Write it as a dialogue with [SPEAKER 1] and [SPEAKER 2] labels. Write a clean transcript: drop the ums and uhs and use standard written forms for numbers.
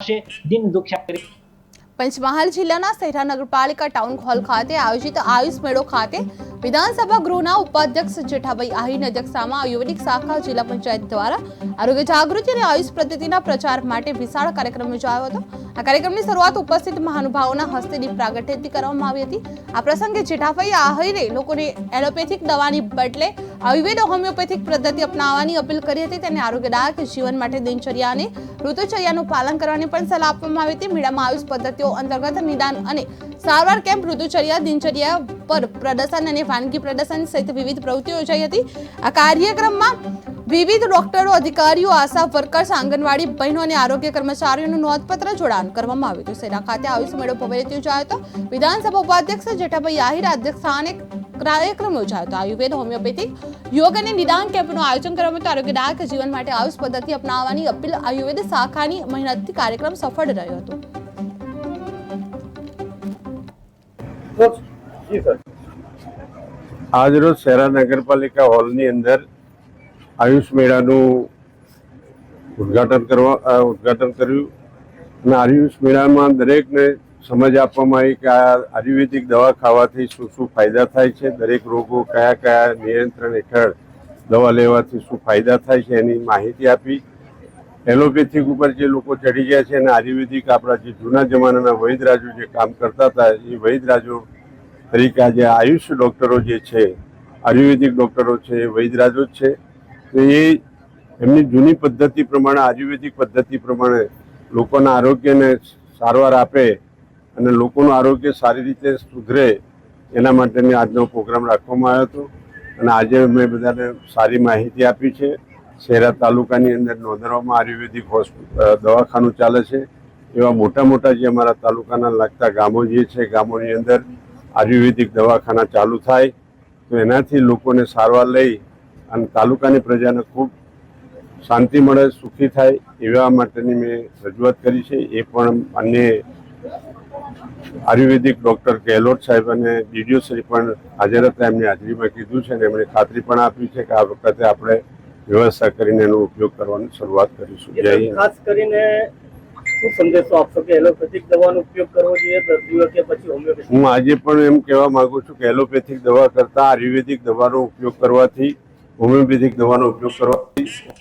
[SPEAKER 1] दिन दुख्या કરી।
[SPEAKER 2] પંચમહાલ જિલ્લાના સહેરા નગરપાલિકા ટાઉન હોલ ખાતે આયોજિત આયુષ મેળો ખાતે વિધાનસભા ગૃહના ઉપાધ્યક્ષ જેઠાભાઈ આહિરની અધ્યક્ષતામાં આયુર્વેદિક શાખા જિલ્લા પંચાયત દ્વારા આરોગ્ય જાગૃતિ અને આયુષ પદ્ધતિના પ્રચાર માટે વિશાળ કાર્યક્રમ યોજાયો હતો। આ કાર્યક્રમની શરૂઆત ઉપસ્થિત મહાનુભાવોના હસ્તે દીપ પ્રાગટ્યથી કરવામાં આવી હતી। આ પ્રસંગે જેઠાભાઈ આહિરે લોકોને એલોપેથિક દવાની બદલે આયુર્વેદ હોમિયોપેથિક પદ્ધતિ અપનાવવાની અપીલ કરી હતી। તેને આરોગ્યદાયક જીવન માટે દિનચર્યા અને ઋતુચર્યાનું પાલન કરવાની પણ સલાહ આપવામાં આવી હતી। મેળામાં આયુષ પદ્ધતિઓ अंतर्गत निदान અને સારવાર કેમ્પ, ઋતુચર્યા, દિનચર્યા પર પ્રદર્શન અને વાનગી પ્રદર્શન સહિત વિવિધ પ્રવૃત્તિઓ યોજાઈ હતી। આ કાર્યક્રમમાં વિવિધ ડોક્ટરો, અધિકારીઓ, આશા વર્કર્સ, આંગણવાડી બહેનો અને આરોગ્ય કર્મચારીઓનું નોંધપાત્ર જોડાણ કરવામાં આવ્યું હતું। સેરા ખાતે આયુષ મેળો ભવ્ય રીતે યોજાયો હતો। વિધાનસભા ઉપાધ્યક્ષ જેઠાભાઈ આહિર અધ્યક્ષસ્થાને કાર્યક્રમ યોજાયો હતો। આયુર્વેદ, હોમિયોપેથિક, યોગ અને નિદાન કેમ્પનું આયોજન કરવામાં હતું। આરોગ્યદાયક જીવન માટે આયુષ પદ્ધતિ અપનાવવાની અપીલ આયુર્વેદ શાખાની મહેનતથી કાર્યક્રમ સફળ રહ્યો હતો।
[SPEAKER 3] आज रोज शहरा नगरपालिका हॉल नी अंदर आयुष मेळाનું ઉદ્ઘાટન કર્યું। આયુષ મેળામાં દરેકને સમજ આપવામાં આવી કે આ આયુર્વેદિક દવા ખાવાથી શું શું ફાયદા થાય છે, દરેક રોગો કયા કયા નિયંત્રણ હેઠળ દવા લેવાથી શું ફાયદા થાય છે એની માહિતી આપી। એલોપેથિક ઉપર જે લોકો ચડી ગયા છે અને આયુર્વેદિક આપણા જે જૂના જમાનાના વૈદરાજો જે કામ કરતા હતા એ વૈદરાજો તરીકે આજે આયુષ ડૉક્ટરો જે છે, આયુર્વેદિક ડૉક્ટરો છે, એ વૈદરાજો જ છે। તો એ એમની જૂની પદ્ધતિ પ્રમાણે, આયુર્વેદિક પદ્ધતિ પ્રમાણે લોકોના આરોગ્યને સારવાર આપે અને લોકોનું આરોગ્ય સારી રીતે સુધરે એના માટેની આજનો પ્રોગ્રામ રાખવામાં આવ્યો હતો અને આજે મેં બધાને સારી માહિતી આપી છે। શહેરા તાલુકાની અંદર નોંધવામાં આયુર્વેદિક દવાખાનું ચાલે છે। એવા મોટા મોટા જે અમારા તાલુકાના લાગતા ગામો જે છે, ગામોની અંદર આયુર્વેદિક દવાખાના ચાલુ થાય તો એનાથી લોકોને સારવાર લઈ અને તાલુકાની પ્રજાને ખૂબ શાંતિ મળે, સુખી થાય એવા માટેની મેં રજૂઆત કરી છે। એ પણ અન્ય આયુર્વેદિક ડૉક્ટર ગેહલોત સાહેબ અને ડીડીઓ શ્રી પણ હાજર હતા। એમની હાજરીમાં કીધું છે અને એમણે ખાતરી પણ આપી છે કે આ વખતે આપણે વ્યવસ્થા કરીને એનો ઉપયોગ કરવાની શરૂઆત કરીશું। જય હિન્દ।
[SPEAKER 4] ખાસ કરીને શું સંદેશો આપશો કે એલોપેથિક દવાનો ઉપયોગ કરવો જોઈએ દર્દીઓ કે પછી હોમિયોપેથિક?
[SPEAKER 3] હું આજે પણ એમ કહેવા માંગુ છું કે એલોપેથિક દવા કરતાં આયુર્વેદિક દવાનો ઉપયોગ કરવાથી, હોમિયોપેથિક દવાનો ઉપયોગ કરવાથી